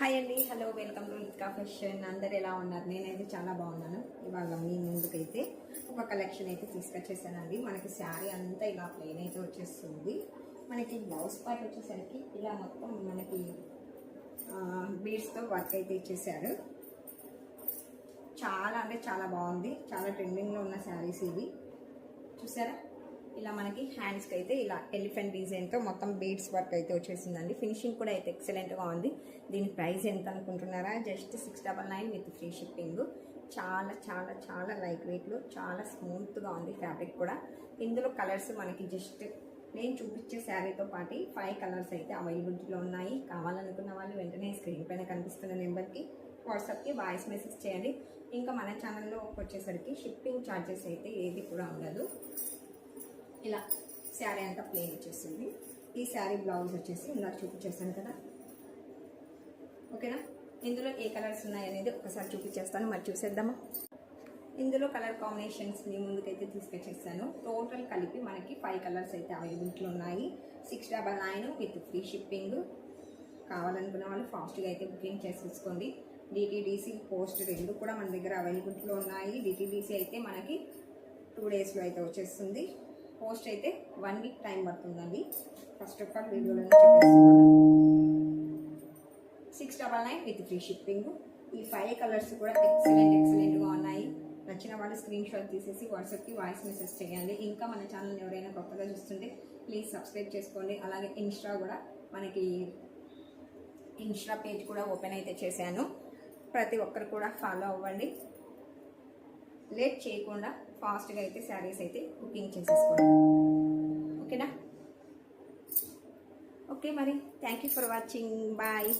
Hi అండి, hello, welcome to Ritika fashion. అందరు ఎలా ఉన్నారు? నేనైతే చాలా బాగున్నాను. ఇవాళ మీ ముందుకైతే ఒక కలెక్షన్ అయితే తీసుకొచ్చేసానండి. మనకి శారీ అంతా ఇలా ప్లెయిన్ అయితే వచ్చేస్తుంది. మనకి బ్లౌజ్ పార్ట్ వచ్చేసరికి ఇలా మొత్తం మనకి బీడ్స్తో వర్క్ అయితే ఇచ్చేసారు. చాలా అంటే చాలా బాగుంది. చాలా ట్రెండింగ్లో ఉన్న శారీస్ ఇవి. చూసారా, ఇలా మనకి హ్యాండ్స్కి అయితే ఇలా ఎలిఫెంట్ డిజైన్తో మొత్తం బీడ్స్ వర్క్ అయితే వచ్చేసిందండి. ఫినిషింగ్ కూడా అయితే ఎక్సలెంట్గా ఉంది. దీని ప్రైస్ ఎంత అనుకుంటున్నారా? Just 699 with free shipping. చాలా చాలా చాలా లైట్ వెయిట్లో చాలా స్మూత్గా ఉంది ఫ్యాబ్రిక్ కూడా. ఇందులో కలర్స్ మనకి జస్ట్ నేను చూపించే శారీతో పాటు 5 కలర్స్ అయితే అవైలబిలిటీలో ఉన్నాయి. కావాలనుకున్న వాళ్ళు వెంటనే స్క్రీన్ పైన కనిపిస్తున్న నెంబర్కి వాట్సాప్కి వాయిస్ మెసేజ్ చేయండి. ఇంకా మన ఛానల్లో వచ్చేసరికి షిప్పింగ్ ఛార్జెస్ అయితే ఏది కూడా ఉండదు. ఇలా శారీ అంతా ప్లెయిన్ వచ్చేసింది. ఈ శారీ బ్లౌజ్ వచ్చేసి ఇలా చూపించేస్తాను కదా, ఓకేనా? ఇందులో ఏ కలర్స్ ఉన్నాయనేది ఒకసారి చూపించేస్తాను, మరి చూసేద్దామా? ఇందులో కలర్ కాంబినేషన్స్ మీ ముందుకైతే తీసుకొచ్చేస్తాను. టోటల్ కలిపి మనకి 5 కలర్స్ అయితే అవైలబిలిటీలో ఉన్నాయి. 699 విత్ ఫ్రీ షిప్పింగ్. కావాలనుకున్న వాళ్ళు ఫాస్ట్గా అయితే బుకింగ్ చేసేసుకోండి. డిటీడీసీ పోస్ట్ రెండు కూడా మన దగ్గర అవైలబిలిటీలో ఉన్నాయి. డిటీడీసీ అయితే మనకి 2 డేస్లో అయితే వచ్చేస్తుంది. పోస్ట్ అయితే 1 వీక్ టైం పడుతుందండి. ఫస్ట్ ఆఫ్ ఆల్ వీడియోలో చెప్పేస్తున్నాను. 699 విత్ ఫ్రీ షిప్పింగ్. ఈ 5 కలర్స్ కూడా ఎక్సలెంట్గా ఉన్నాయి. నచ్చిన వాళ్ళు స్క్రీన్ షాట్ తీసేసి వాట్సాప్కి వాయిస్ మెసేజ్ చేయండి. ఇంకా మన ఛానల్ని ఎవరైనా కొత్తగా చూస్తుంటే ప్లీజ్ సబ్స్క్రైబ్ చేసుకోండి. అలాగే మనకి ఇన్స్టా పేజ్ కూడా ఓపెన్ అయితే చేశాను. ప్రతి ఒక్కరు కూడా ఫాలో అవ్వండి. లేట్ చేయకుండా ఫాస్ట్గా అయితే శారీస్ అయితే బుకింగ్ చేసేసుకోండి, ఓకేనా? ఓకే, మరి thank you for watching. Bye.